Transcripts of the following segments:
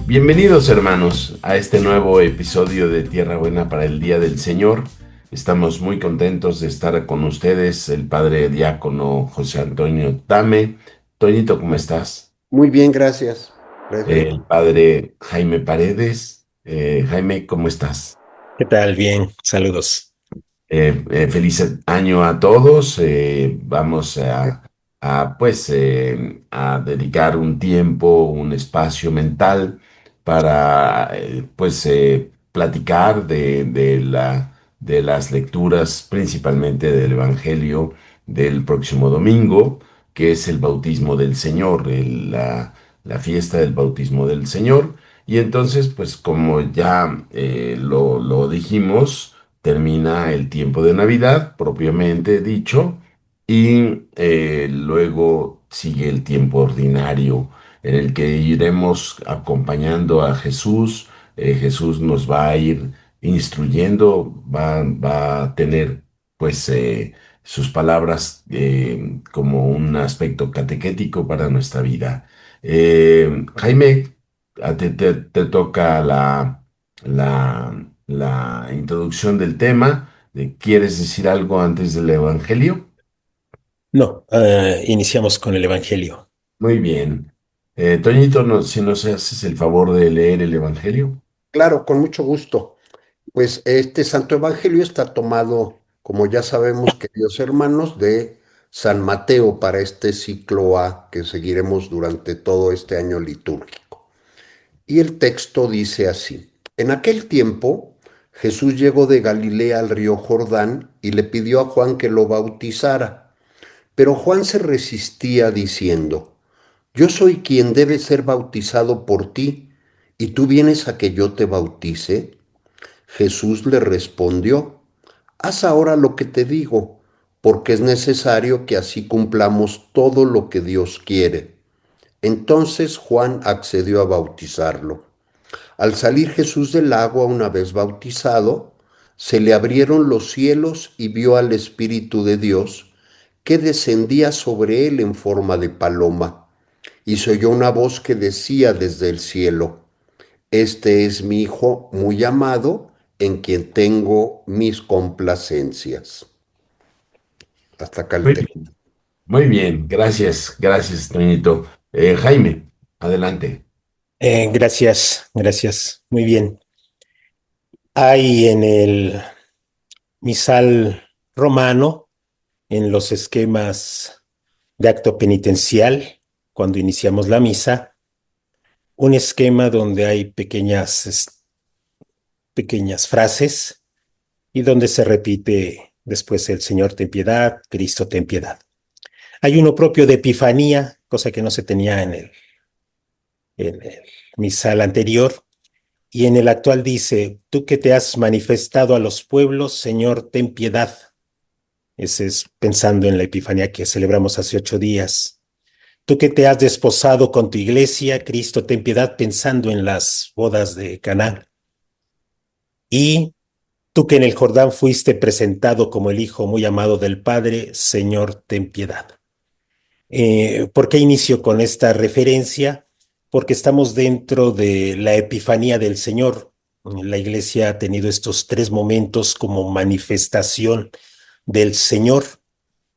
Bienvenidos hermanos a este nuevo episodio de Tierra Buena para el Día del Señor. Estamos muy contentos de estar con ustedes, el padre diácono José Antonio Tame. Toñito, ¿cómo estás? Muy bien, gracias. Gracias. El padre Jaime Paredes. Jaime, ¿cómo estás? ¿Qué tal? Bien, saludos. Feliz año a todos. Vamos a dedicar un tiempo, un espacio mental para platicar de las lecturas, principalmente del Evangelio del próximo domingo, que es el bautismo del Señor, la fiesta del bautismo del Señor. Y entonces, pues como ya lo dijimos, termina el tiempo de Navidad, propiamente dicho, y luego sigue el tiempo ordinario en el que iremos acompañando a Jesús. Jesús nos va a ir instruyendo, va a tener pues sus palabras como un aspecto catequético para nuestra vida. Jaime, te toca la introducción del tema. ¿Quieres decir algo antes del Evangelio? No, iniciamos con el Evangelio. Muy bien. Toñito, si nos haces el favor de leer el Evangelio. Claro, con mucho gusto. Pues este Santo Evangelio está tomado, como ya sabemos, queridos hermanos, de San Mateo para este ciclo A que seguiremos durante todo este año litúrgico. Y el texto dice así: En aquel tiempo, Jesús llegó de Galilea al río Jordán y le pidió a Juan que lo bautizara. Pero Juan se resistía diciendo: Yo soy quien debe ser bautizado por ti, ¿y tú vienes a que yo te bautice? Jesús le respondió: Haz ahora lo que te digo, porque es necesario que así cumplamos todo lo que Dios quiere. Entonces Juan accedió a bautizarlo. Al salir Jesús del agua una vez bautizado, se le abrieron los cielos y vio al Espíritu de Dios que descendía sobre él en forma de paloma. Y se oyó una voz que decía desde el cielo: Este es mi Hijo muy amado, en quien tengo mis complacencias. Hasta acá el Muy texto. bien. Muy bien, gracias, Toñito. Jaime, adelante. Gracias. Muy bien. Hay en el misal romano, en los esquemas de acto penitencial, cuando iniciamos la misa, un esquema donde hay pequeñas frases y donde se repite después el Señor ten piedad, Cristo ten piedad. Hay uno propio de Epifanía, cosa que no se tenía en el misal anterior, y en el actual dice: tú que te has manifestado a los pueblos, Señor, ten piedad. Ese es pensando en la Epifanía que celebramos hace 8 días. Tú que te has desposado con tu iglesia, Cristo, ten piedad, pensando en las bodas de Caná. Y tú que en el Jordán fuiste presentado como el Hijo muy amado del Padre, Señor, ten piedad. ¿Por qué inicio con esta referencia? Porque estamos dentro de la Epifanía del Señor. La iglesia ha tenido estos 3 momentos como manifestación del Señor.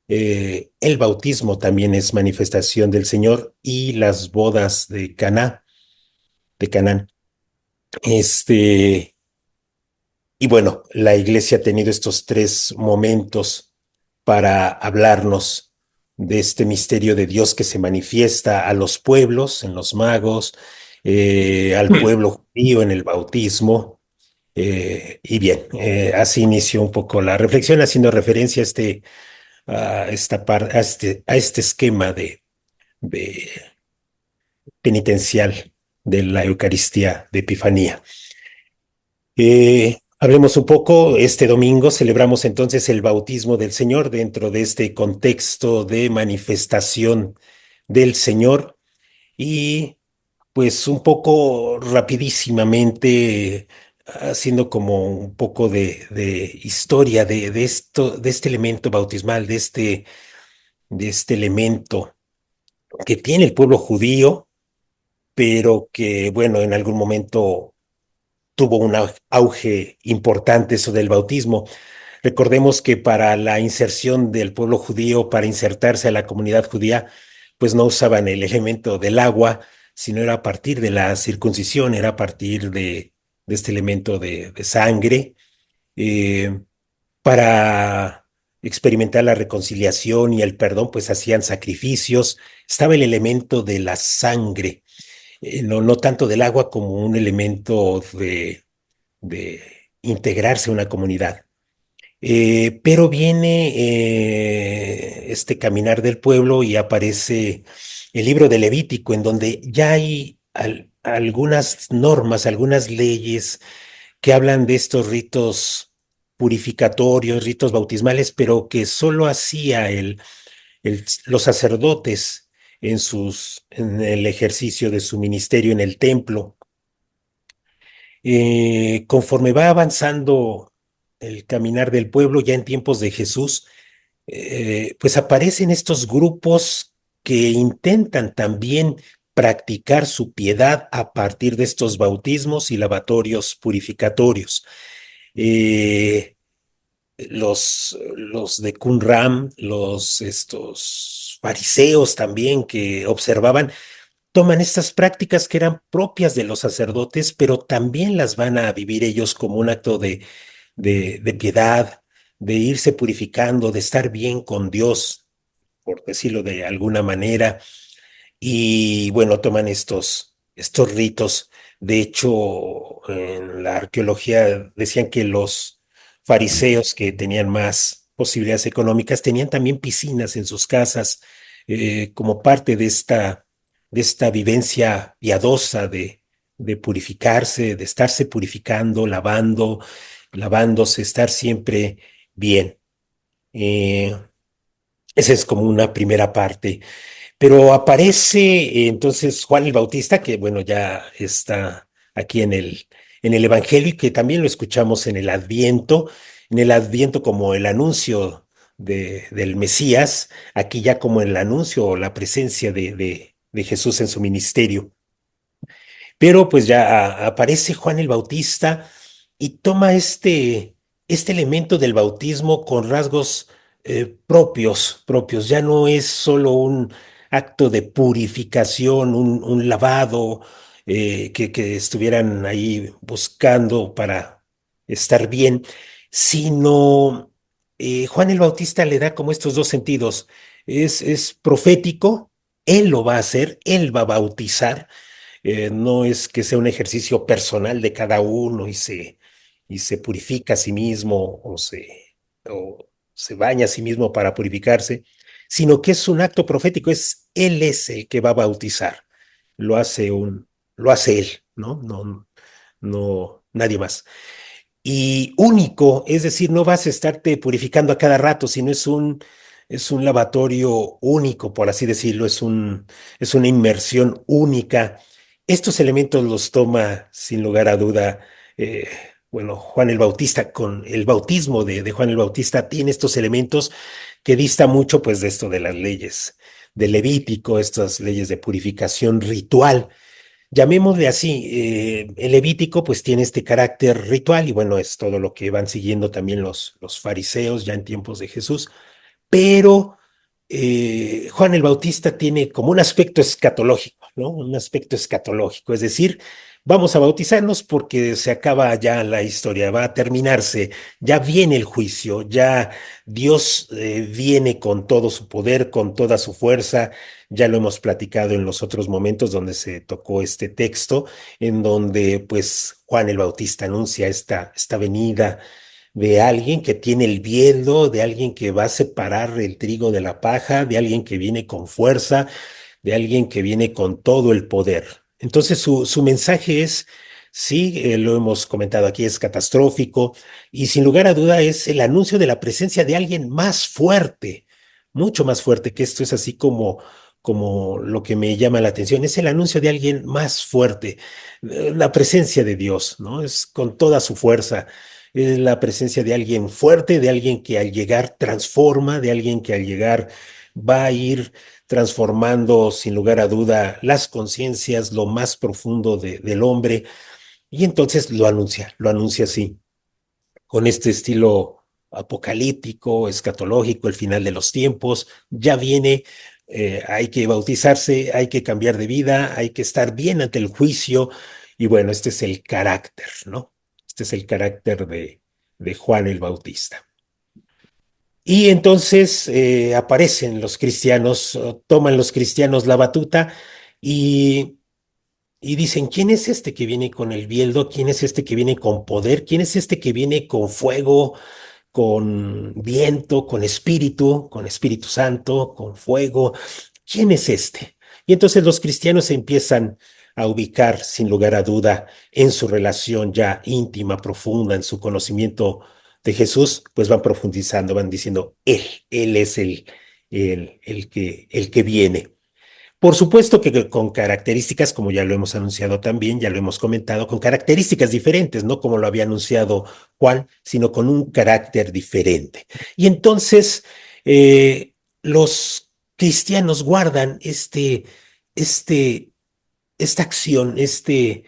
El bautismo también es manifestación del Señor y las bodas de Caná, de Canaán. Este, y bueno, la iglesia ha tenido estos 3 momentos para hablarnos de este misterio de Dios que se manifiesta a los pueblos, en los magos, al pueblo judío en el bautismo. Y bien, así inició un poco la reflexión, haciendo referencia a este esquema de penitencial de la Eucaristía de Epifanía. Hablemos un poco. Este domingo celebramos entonces el bautismo del Señor dentro de este contexto de manifestación del Señor, y pues un poco rapidísimamente, haciendo como un poco de historia de este elemento bautismal, de este elemento que tiene el pueblo judío, pero que, bueno, en algún momento tuvo un auge importante eso del bautismo. Recordemos que para la inserción del pueblo judío, para insertarse a la comunidad judía, pues no usaban el elemento del agua, sino era a partir de la circuncisión, era a partir de este elemento de sangre, eh, para experimentar la reconciliación y el perdón, pues hacían sacrificios. Estaba el elemento de la sangre, no tanto del agua como un elemento de integrarse a una comunidad. Pero viene este caminar del pueblo y aparece el libro de Levítico, en donde ya hay algunas normas, algunas leyes que hablan de estos ritos purificatorios, ritos bautismales, pero que solo hacía los sacerdotes en el ejercicio de su ministerio en el templo. Conforme va avanzando el caminar del pueblo, ya en tiempos de Jesús, pues aparecen estos grupos que intentan también practicar su piedad a partir de estos bautismos y lavatorios purificatorios. Eh, los de Qumran, estos fariseos también que observaban, toman estas prácticas que eran propias de los sacerdotes, pero también las van a vivir ellos como un acto de piedad, de irse purificando, de estar bien con Dios, por decirlo de alguna manera. Y bueno, toman estos ritos. De hecho, en la arqueología decían que los fariseos que tenían más posibilidades económicas tenían también piscinas en sus casas, como parte de esta vivencia piadosa de purificarse, de estarse purificando, lavándose, estar siempre bien. Eh, Esa es como una primera parte. Pero aparece entonces Juan el Bautista, que bueno, ya está aquí en el Evangelio y que también lo escuchamos en el Adviento como el anuncio del Mesías, aquí ya como el anuncio o la presencia de Jesús en su ministerio. Pero pues ya aparece Juan el Bautista y toma este elemento del bautismo con rasgos propios. Ya no es solo un acto de purificación, un lavado que estuvieran ahí buscando para estar bien, sino Juan el Bautista le da como estos dos sentidos. Es profético, él lo va a hacer, él va a bautizar, no es que sea un ejercicio personal de cada uno y se purifica a sí mismo o se baña a sí mismo para purificarse, sino que es un acto profético, él es el que va a bautizar, lo hace lo hace él, ¿no? No, nadie más. Y único, es decir, no vas a estarte purificando a cada rato, sino es un lavatorio único, por así decirlo, es una inmersión única. Estos elementos los toma sin lugar a duda, eh, bueno, Juan el Bautista, con el bautismo de Juan el Bautista, tiene estos elementos que dista mucho pues de esto de las leyes de Levítico, estas leyes de purificación ritual. Llamémosle así, el Levítico pues tiene este carácter ritual y bueno, es todo lo que van siguiendo también los fariseos ya en tiempos de Jesús, pero Juan el Bautista tiene como un aspecto escatológico, ¿no? Un aspecto escatológico, es decir, vamos a bautizarnos porque se acaba ya la historia, va a terminarse, ya viene el juicio, ya Dios viene con todo su poder, con toda su fuerza, ya lo hemos platicado en los otros momentos donde se tocó este texto, en donde pues Juan el Bautista anuncia esta venida de alguien que tiene el bieldo, de alguien que va a separar el trigo de la paja, de alguien que viene con fuerza, de alguien que viene con todo el poder. Entonces su mensaje es, sí, lo hemos comentado aquí, es catastrófico y sin lugar a duda es el anuncio de la presencia de alguien más fuerte, mucho más fuerte, que esto es así como lo que me llama la atención, es el anuncio de alguien más fuerte, la presencia de Dios, ¿no? Es con toda su fuerza, es la presencia de alguien fuerte, de alguien que al llegar transforma, de alguien que al llegar va a ir transformando sin lugar a duda las conciencias, lo más profundo del hombre, y entonces lo anuncia así, con este estilo apocalíptico, escatológico, el final de los tiempos, ya viene, hay que bautizarse, hay que cambiar de vida, hay que estar bien ante el juicio, y bueno, este es el carácter, ¿no? Este es el carácter de Juan el Bautista. Y entonces aparecen los cristianos, toman los cristianos la batuta y, y dicen, ¿quién es este que viene con el bieldo? ¿Quién es este que viene con poder? ¿Quién es este que viene con fuego, con viento, con Espíritu Santo, con fuego? ¿Quién es este? Y entonces los cristianos se empiezan a ubicar sin lugar a duda en su relación ya íntima, profunda, en su conocimiento de Jesús, pues van profundizando, van diciendo, Él es el que viene. Por supuesto que con características, como ya lo hemos anunciado también, ya lo hemos comentado, con características diferentes, no como lo había anunciado Juan, sino con un carácter diferente. Y entonces los cristianos guardan este, esta acción, este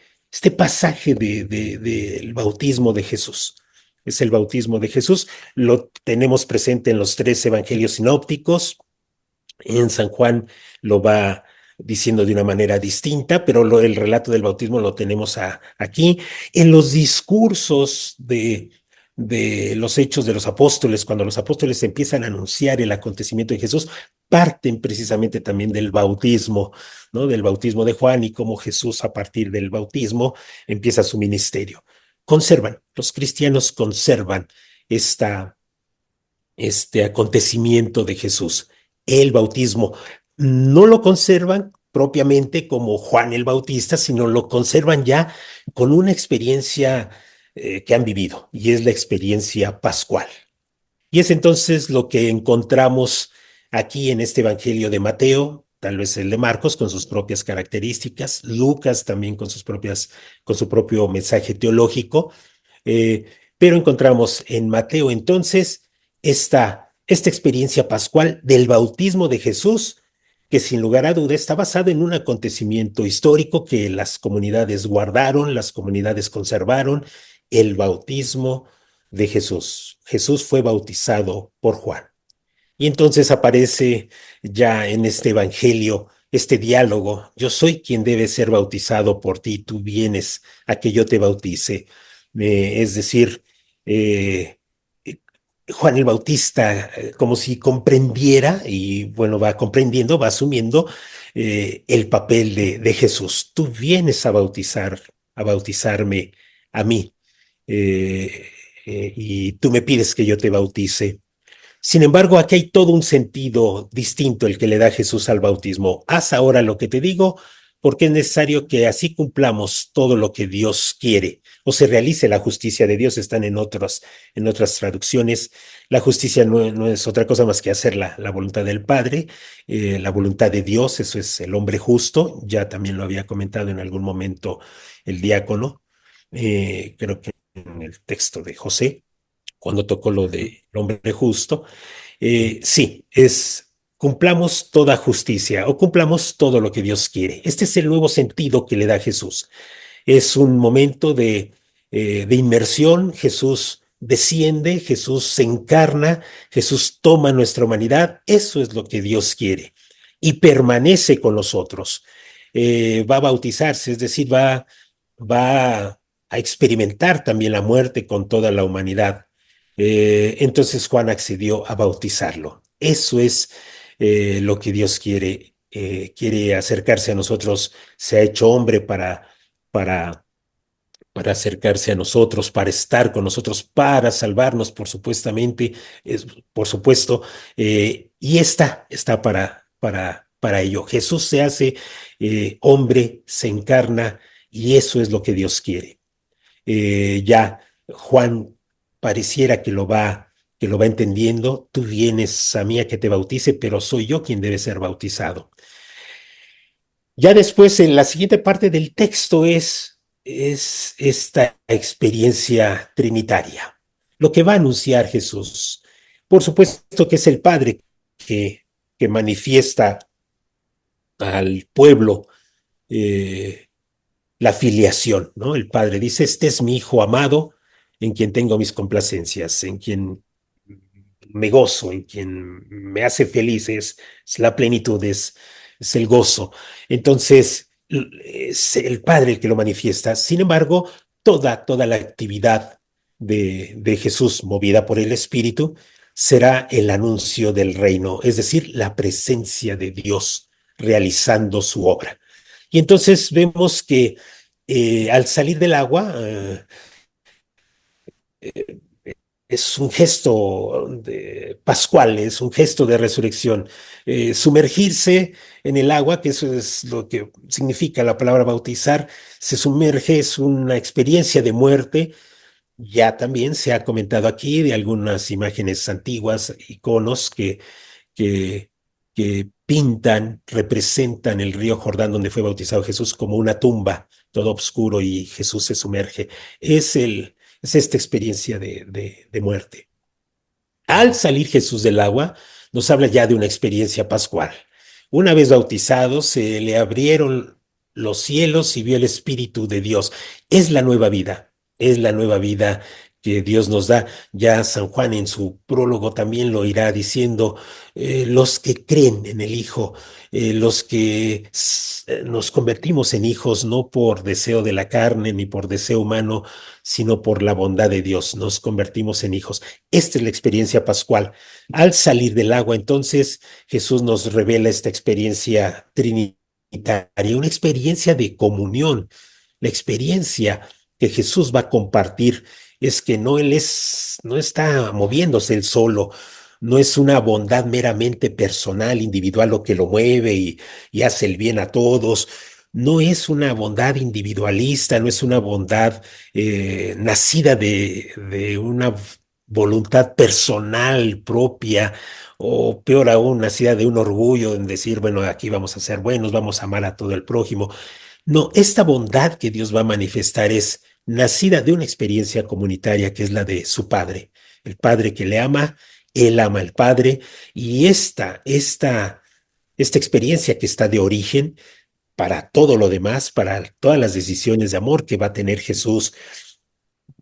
pasaje del bautismo de Jesús. Es el bautismo de Jesús, lo tenemos presente en los 3 evangelios sinópticos. En San Juan lo va diciendo de una manera distinta, pero el relato del bautismo lo tenemos aquí. En los discursos de los hechos de los apóstoles, cuando los apóstoles empiezan a anunciar el acontecimiento de Jesús, parten precisamente también del bautismo, ¿no? Del bautismo de Juan y cómo Jesús a partir del bautismo empieza su ministerio. Los cristianos conservan esta este acontecimiento de Jesús, el bautismo. No lo conservan propiamente como Juan el Bautista, sino lo conservan ya con una experiencia que han vivido, y es la experiencia pascual. Y es entonces lo que encontramos aquí en este Evangelio de Mateo, tal vez el de Marcos con sus propias características, Lucas también con su propio mensaje teológico, eh, pero encontramos en Mateo entonces esta experiencia pascual del bautismo de Jesús, que sin lugar a duda está basada en un acontecimiento histórico que las comunidades guardaron, las comunidades conservaron, el bautismo de Jesús. Jesús fue bautizado por Juan. Y entonces aparece ya en este evangelio este diálogo. Yo soy quien debe ser bautizado por ti, tú vienes a que yo te bautice. Es decir, eh, eh, Juan el Bautista, como si comprendiera, y bueno, va comprendiendo, va asumiendo el papel de Jesús. Tú vienes a bautizarme a mí, eh, y tú me pides que yo te bautice. Sin embargo, aquí hay todo un sentido distinto el que le da Jesús al bautismo. Haz ahora lo que te digo, porque es necesario que así cumplamos todo lo que Dios quiere, o se realice la justicia de Dios. Están en otras traducciones. La justicia no es otra cosa más que hacer la voluntad del Padre, la voluntad de Dios, eso es el hombre justo. Ya también lo había comentado en algún momento el diácono, creo que en el texto de José cuando tocó lo del hombre justo. Sí, cumplamos toda justicia o cumplamos todo lo que Dios quiere. Este es el nuevo sentido que le da Jesús. Es un momento de inmersión. Jesús desciende, Jesús se encarna, Jesús toma nuestra humanidad. Eso es lo que Dios quiere y permanece con nosotros. Va a bautizarse, es decir, va a experimentar también la muerte con toda la humanidad. Entonces Juan accedió a bautizarlo. Eso es lo que Dios quiere. Quiere acercarse a nosotros, se ha hecho hombre para, para acercarse a nosotros, para estar con nosotros, para salvarnos, por supuesto, y está para ello. Jesús se hace hombre, se encarna, y eso es lo que Dios quiere. Ya Juan pareciera que lo va entendiendo. Tú vienes a mí a que te bautice, pero soy yo quien debe ser bautizado. Ya después, en la siguiente parte del texto es esta experiencia trinitaria, lo que va a anunciar Jesús. Por supuesto que es el Padre que que manifiesta al pueblo eh, la filiación, ¿no? El padre dice, este es mi hijo amado, en quien tengo mis complacencias, en quien me gozo, en quien me hace feliz, es la plenitud, es el gozo. Entonces, es el Padre el que lo manifiesta. Sin embargo, toda la actividad de Jesús, movida por el Espíritu, será el anuncio del reino, es decir, la presencia de Dios realizando su obra. Y entonces vemos que al salir del agua, eh, es un gesto pascual, es un gesto de resurrección. Sumergirse en el agua, que eso es lo que significa la palabra bautizar, se sumerge, es una experiencia de muerte. Ya también se ha comentado aquí de algunas imágenes antiguas, iconos que, que pintan, representan el río Jordán donde fue bautizado Jesús como una tumba, todo oscuro y Jesús se sumerge. Es esta experiencia de muerte. Al salir Jesús del agua, nos habla ya de una experiencia pascual. Una vez bautizado, se le abrieron los cielos y vio el Espíritu de Dios. Es la nueva vida, es la nueva vida que Dios nos da. Ya San Juan en su prólogo también lo irá diciendo, los que creen en el Hijo, los que nos convertimos en hijos no por deseo de la carne ni por deseo humano, sino por la bondad de Dios, nos convertimos en hijos. Esta es la experiencia pascual. Al salir del agua, entonces, Jesús nos revela esta experiencia trinitaria, una experiencia de comunión. La experiencia que Jesús va a compartir es que no está moviéndose él solo, no es una bondad meramente personal, individual, lo que lo mueve y hace el bien a todos. No es una bondad individualista, no es una bondad nacida de una voluntad personal propia, o peor aún, nacida de un orgullo en decir, bueno, aquí vamos a ser buenos, vamos a amar a todo el prójimo. No, esta bondad que Dios va a manifestar es nacida de una experiencia comunitaria que es la de su Padre, el Padre que le ama, él ama al Padre, y esta experiencia que está de origen para todo lo demás, para todas las decisiones de amor que va a tener Jesús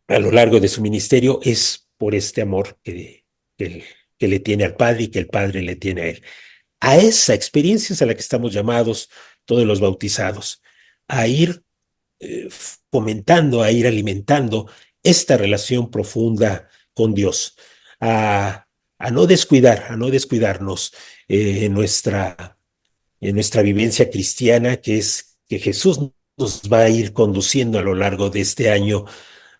a lo largo de su ministerio, es por este amor que le tiene al Padre y que el Padre le tiene a él. A esa experiencia es a la que estamos llamados todos los bautizados, a ir eh, fomentando, a ir alimentando esta relación profunda con Dios, a no descuidarnos en nuestra vivencia cristiana, que es que Jesús nos va a ir conduciendo a lo largo de este año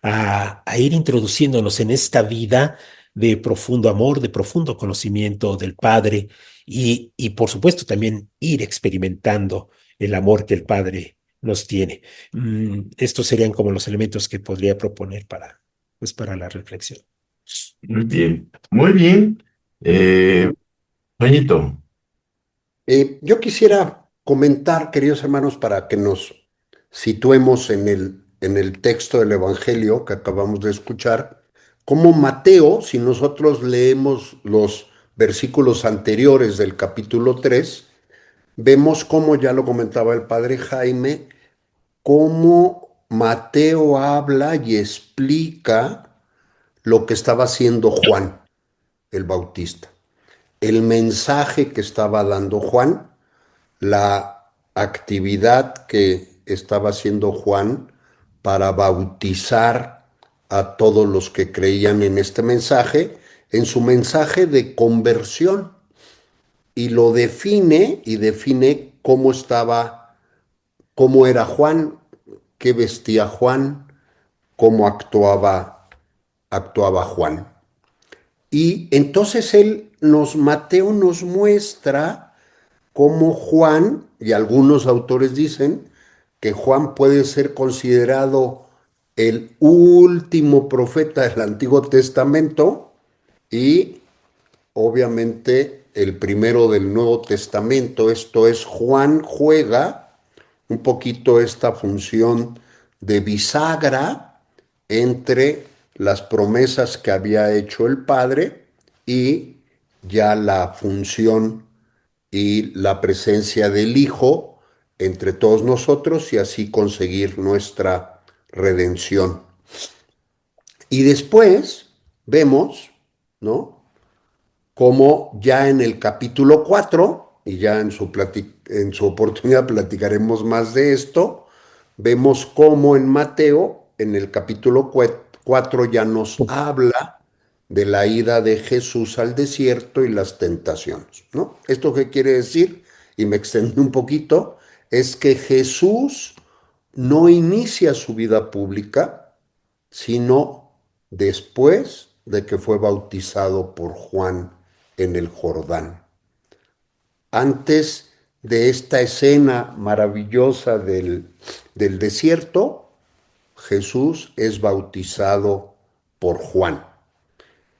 a ir introduciéndonos en esta vida de profundo amor, de profundo conocimiento del Padre y por supuesto también ir experimentando el amor que el Padre nos tiene. Estos serían como los elementos que podría proponer pues para la reflexión. Muy bien, muy bien. Toñito, Yo quisiera comentar, queridos hermanos, para que nos situemos en el texto del Evangelio que acabamos de escuchar, como Mateo, si nosotros leemos los versículos anteriores del capítulo 3, vemos cómo ya lo comentaba el padre Jaime, cómo Mateo habla y explica lo que estaba haciendo Juan el Bautista, el mensaje que estaba dando Juan, la actividad que estaba haciendo Juan para bautizar a todos los que creían en este mensaje, en su mensaje de conversión, y lo define y define cómo estaba, cómo era Juan, qué vestía Juan, cómo actuaba Juan. Y entonces Mateo nos muestra cómo Juan, y algunos autores dicen que Juan puede ser considerado el último profeta del Antiguo Testamento y obviamente el primero del Nuevo Testamento. Esto es, Juan juega un poquito esta función de bisagra entre las promesas que había hecho el Padre y ya la función y la presencia del Hijo entre todos nosotros y así conseguir nuestra redención. Y después vemos, ¿no? Como ya en el capítulo 4 y ya en su oportunidad platicaremos más de esto, vemos cómo en Mateo, en el capítulo 4 ya nos habla de la ida de Jesús al desierto y las tentaciones, ¿no? ¿Esto qué quiere decir? Y me extendí un poquito, es que Jesús no inicia su vida pública, sino después de que fue bautizado por Juan en el Jordán. Antes de esta escena maravillosa del desierto, Jesús es bautizado por Juan.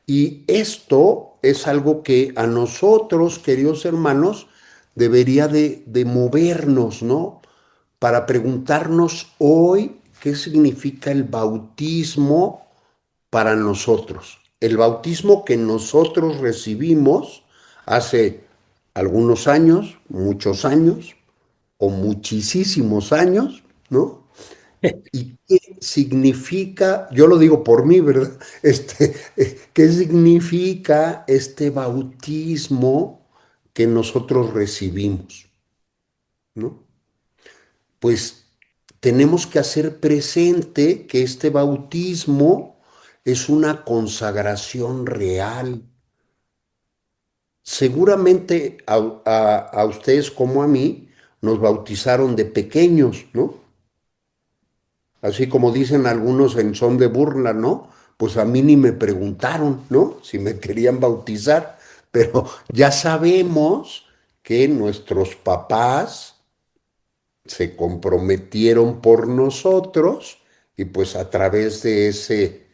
Y esto es algo que a nosotros, queridos hermanos, debería de movernos, ¿no? Para preguntarnos hoy qué significa el bautismo para nosotros. El bautismo que nosotros recibimos hace algunos años, muchos años o muchísimos años, ¿no? ¿Y qué significa? Yo lo digo por mí, ¿verdad? ¿Qué significa este bautismo que nosotros recibimos? ¿No? Pues tenemos que hacer presente que este bautismo es una consagración real. Seguramente a ustedes como a mí nos bautizaron de pequeños, ¿no? Así como dicen algunos en son de burla, ¿no? Pues a mí ni me preguntaron, ¿no? Si me querían bautizar, pero ya sabemos que nuestros papás se comprometieron por nosotros y pues a través de ese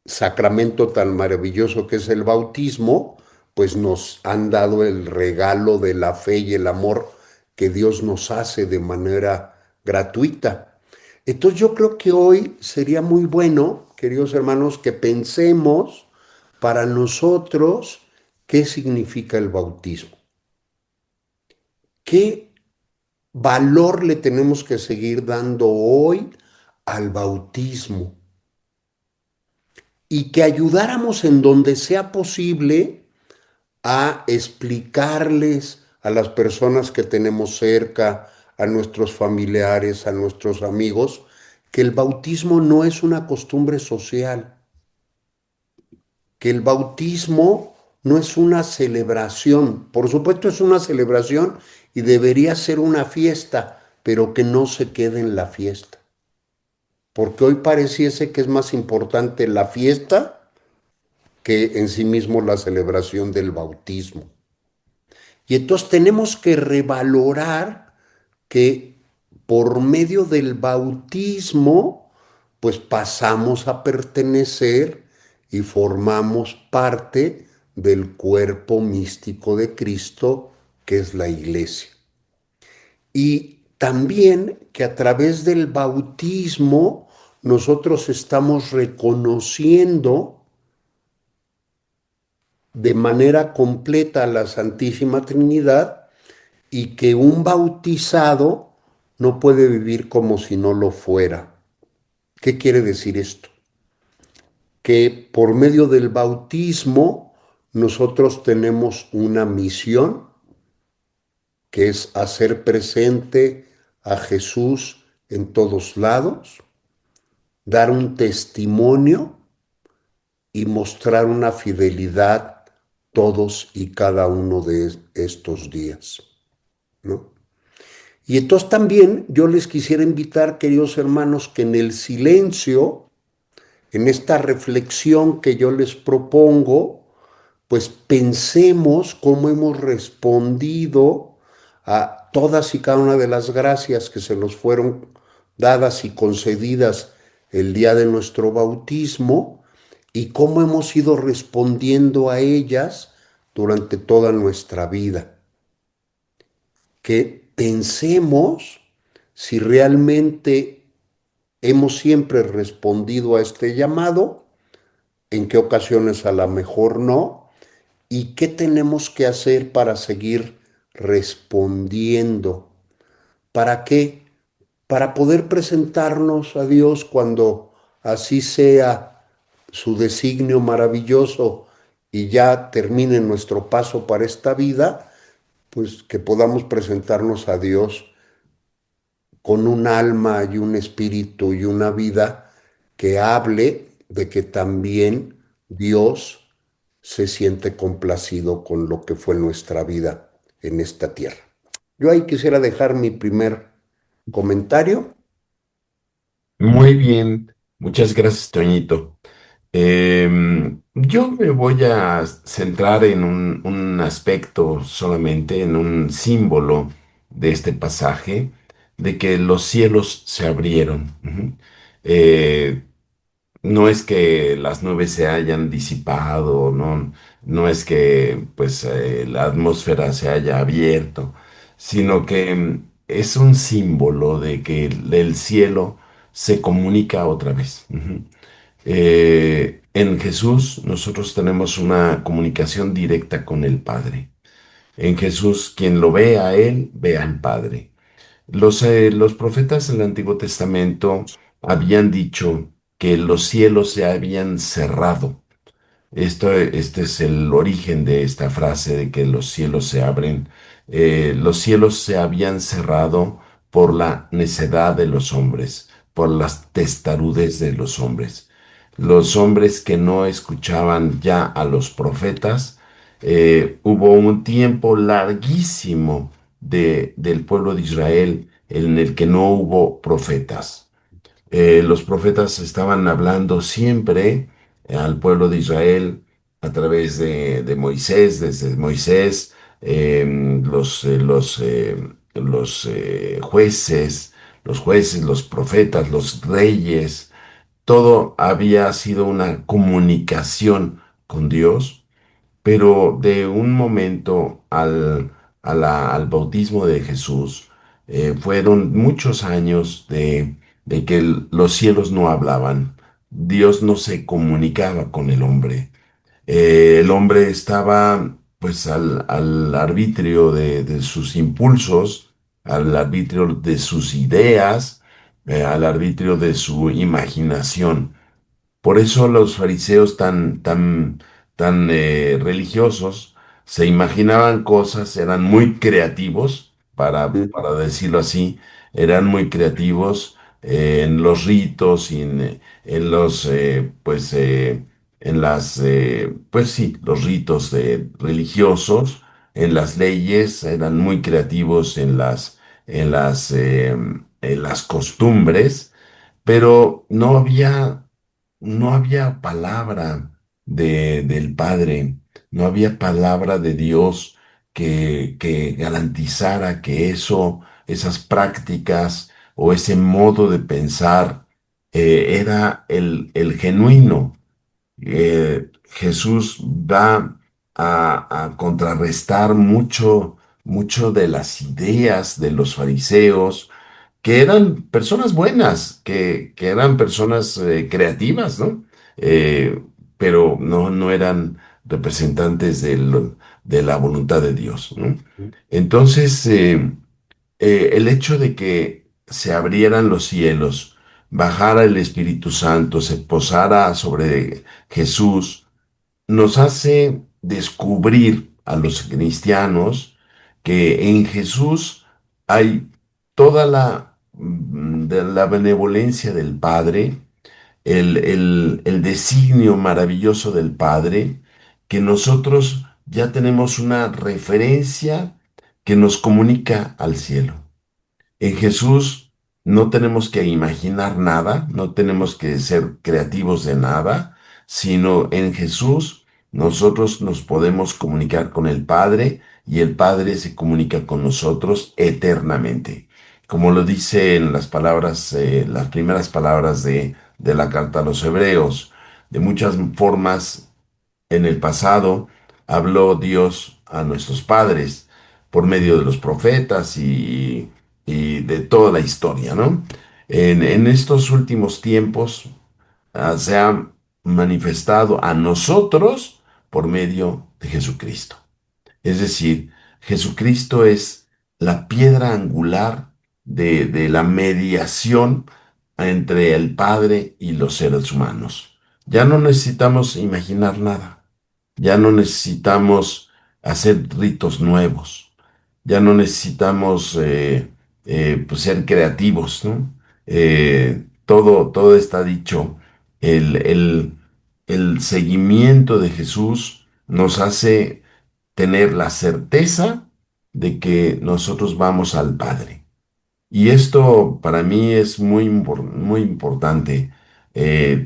sacramento tan maravilloso que es el bautismo, pues nos han dado el regalo de la fe y el amor que Dios nos hace de manera gratuita. Entonces yo creo que hoy sería muy bueno, queridos hermanos, que pensemos para nosotros qué significa el bautismo. ¿Qué valor le tenemos que seguir dando hoy al bautismo? Y que ayudáramos en donde sea posible a explicarles a las personas que tenemos cerca, a nuestros familiares, a nuestros amigos, que el bautismo no es una costumbre social, que el bautismo no es una celebración. Por supuesto es una celebración y debería ser una fiesta, pero que no se quede en la fiesta. Porque hoy pareciese que es más importante la fiesta que en sí mismo la celebración del bautismo. Y entonces tenemos que revalorar que por medio del bautismo, pues pasamos a pertenecer y formamos parte del cuerpo místico de Cristo, que es la iglesia. Y también que a través del bautismo nosotros estamos reconociendo de manera completa a la Santísima Trinidad y que un bautizado no puede vivir como si no lo fuera. ¿Qué quiere decir esto? Que por medio del bautismo nosotros tenemos una misión que es hacer presente a Jesús en todos lados, dar un testimonio y mostrar una fidelidad todos y cada uno de estos días, ¿no? Y entonces también yo les quisiera invitar, queridos hermanos, que en el silencio, en esta reflexión que yo les propongo, pues pensemos cómo hemos respondido a todas y cada una de las gracias que se nos fueron dadas y concedidas el día de nuestro bautismo y cómo hemos ido respondiendo a ellas durante toda nuestra vida. Que pensemos si realmente hemos siempre respondido a este llamado, en qué ocasiones a lo mejor no, ¿Y qué tenemos que hacer para seguir respondiendo? ¿Para qué? Para poder presentarnos a Dios cuando así sea su designio maravilloso y ya termine nuestro paso para esta vida, pues que podamos presentarnos a Dios con un alma y un espíritu y una vida que hable de que también Dios se siente complacido con lo que fue nuestra vida en esta tierra. Yo ahí quisiera dejar mi primer comentario. Muy bien, muchas gracias, Toñito. Yo me voy a centrar en un aspecto solamente, en un símbolo de este pasaje, de que los cielos se abrieron. Ujú. Eh, no es que las nubes se hayan disipado, no, no es que pues la atmósfera se haya abierto, sino que es un símbolo de que el cielo se comunica otra vez. Ujú. En Jesús nosotros tenemos una comunicación directa con el Padre. En Jesús, quien lo ve a Él, ve al Padre. Los profetas del Antiguo Testamento habían dicho que los cielos se habían cerrado. Este es el origen de esta frase de que los cielos se abren. Los cielos se habían cerrado por la necedad de los hombres, por las testarudez de los hombres. Los hombres que no escuchaban ya a los profetas, hubo un tiempo larguísimo del pueblo de Israel en el que no hubo profetas. Los profetas estaban hablando siempre al pueblo de Israel a través de Moisés, desde Moisés, los jueces, los profetas, los reyes, todo había sido una comunicación con Dios, pero de un momento al bautismo de Jesús, fueron muchos años de que los cielos no hablaban, Dios no se comunicaba con el hombre. El hombre estaba pues al arbitrio de sus impulsos, al arbitrio de sus ideas, al arbitrio de su imaginación. Por eso los fariseos tan religiosos se imaginaban cosas, eran muy creativos, para decirlo así, eran muy creativos en los ritos y en los, en las, pues sí, los ritos religiosos, en las leyes, eran muy creativos en las costumbres, pero no había palabra del Padre, no había palabra de Dios que garantizara que esas prácticas o ese modo de pensar era el genuino. Jesús va a contrarrestar mucho de las ideas de los fariseos, que eran personas buenas, que eran personas creativas, ¿no? Pero no eran representantes de la voluntad de Dios, ¿no? Entonces, el hecho de que se abrieran los cielos, bajara el Espíritu Santo, se posara sobre Jesús, nos hace descubrir a los cristianos que en Jesús hay toda de la benevolencia del Padre, el designio maravilloso del Padre, que nosotros ya tenemos una referencia que nos comunica al cielo. En Jesús no tenemos que imaginar nada, no tenemos que ser creativos de nada, sino en Jesús nosotros nos podemos comunicar con el Padre y el Padre se comunica con nosotros eternamente. Como lo dice en las palabras, las primeras palabras de la carta a los Hebreos, de muchas formas en el pasado habló Dios a nuestros padres por medio de los profetas y de toda la historia, ¿no? En estos últimos tiempos se ha manifestado a nosotros por medio de Jesucristo. Es decir, Jesucristo es la piedra angular de la mediación entre el Padre y los seres humanos. Ya no necesitamos imaginar nada, ya no necesitamos hacer ritos nuevos, ya no necesitamos pues, ser creativos, ¿no? Todo está dicho. El, el, el seguimiento de Jesús nos hace tener la certeza de que nosotros vamos al Padre. Y esto para mí es muy importante,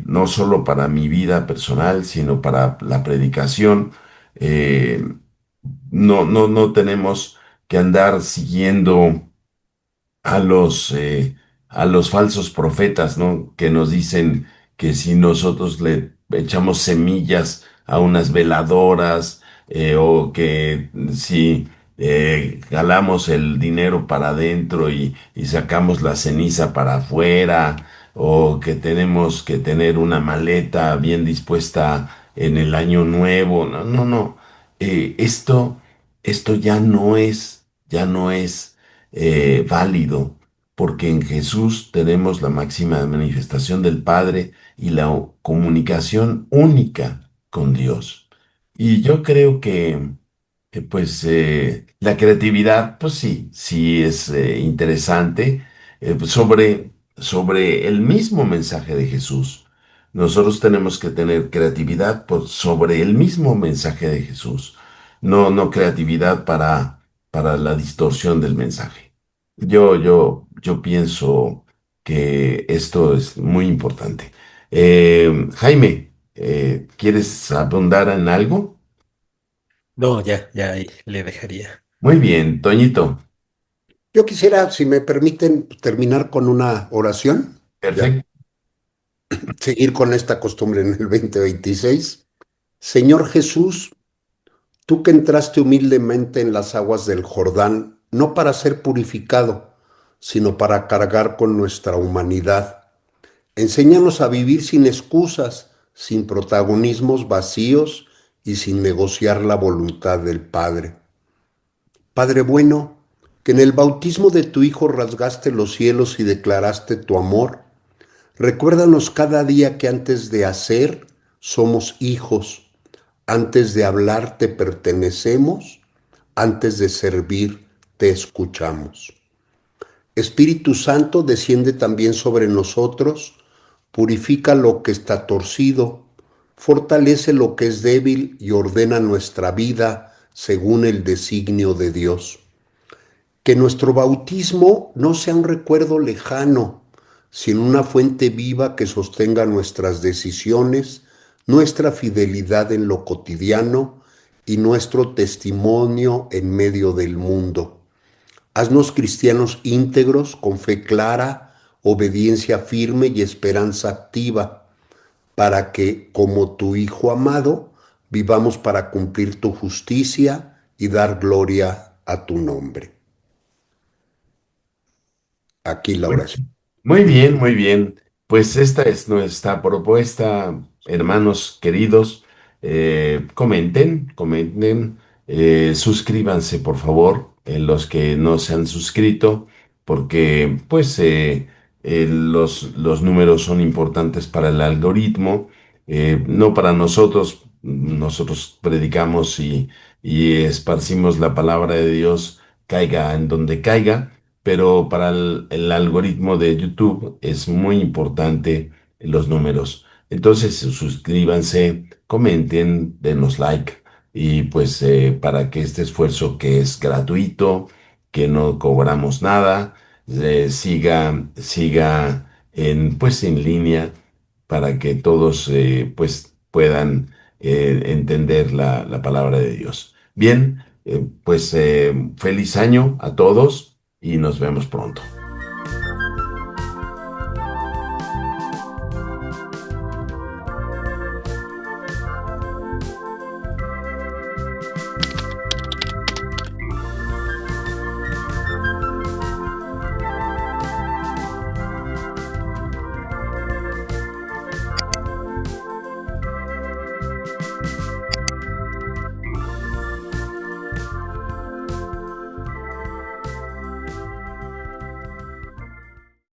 no solo para mi vida personal, sino para la predicación. Eh, no tenemos que andar siguiendo a a los falsos profetas, ¿no? Que nos dicen que si nosotros le echamos semillas a unas veladoras, o que si jalamos el dinero para adentro y sacamos la ceniza para afuera, o que tenemos que tener una maleta bien dispuesta en el año nuevo. No, no, no. Esto, esto ya no es válido, porque en Jesús tenemos la máxima manifestación del Padre y la comunicación única con Dios. Y yo creo que, pues la creatividad, pues sí, sí es interesante, pues, sobre el mismo mensaje de Jesús. Nosotros tenemos que tener creatividad sobre el mismo mensaje de Jesús, no creatividad para la distorsión del mensaje. Yo pienso que esto es muy importante. Jaime, ¿quieres abundar en algo? No, ya ahí le dejaría. Muy bien, Toñito. Yo quisiera, si me permiten, terminar con una oración, ya, Perfecto. seguir con esta costumbre en el 2026. Señor Jesús, tú que entraste humildemente en las aguas del Jordán, no para ser purificado, sino para cargar con nuestra humanidad. Enséñanos a vivir sin excusas, sin protagonismos vacíos y sin negociar la voluntad del Padre. Padre bueno, que en el bautismo de tu Hijo rasgaste los cielos y declaraste tu amor, recuérdanos cada día que antes de hacer somos hijos, antes de hablar te pertenecemos, antes de servir te escuchamos. Espíritu Santo, desciende también sobre nosotros, purifica lo que está torcido, fortalece lo que es débil y ordena nuestra vida según el designio de Dios. Que nuestro bautismo no sea un recuerdo lejano, sino una fuente viva que sostenga nuestras decisiones, nuestra fidelidad en lo cotidiano y nuestro testimonio en medio del mundo. Haznos cristianos íntegros, con fe clara, obediencia firme y esperanza activa, para que, como tu Hijo amado, vivamos para cumplir tu justicia y dar gloria a tu nombre. Aquí la oración. Muy bien, muy bien. Pues esta es nuestra propuesta, hermanos queridos. Comenten, suscríbanse por favor, en los que no se han suscrito, porque pues los números son importantes para el algoritmo, no para nosotros. Nosotros predicamos y esparcimos la palabra de Dios, caiga en donde caiga, pero para el algoritmo de YouTube es muy importante los números. Entonces, suscríbanse, comenten, denos like, y pues para que este esfuerzo, que es gratuito, que no cobramos nada, siga pues en línea, para que todos pues puedan entender la palabra de Dios. Bien, pues feliz año a todos y nos vemos pronto.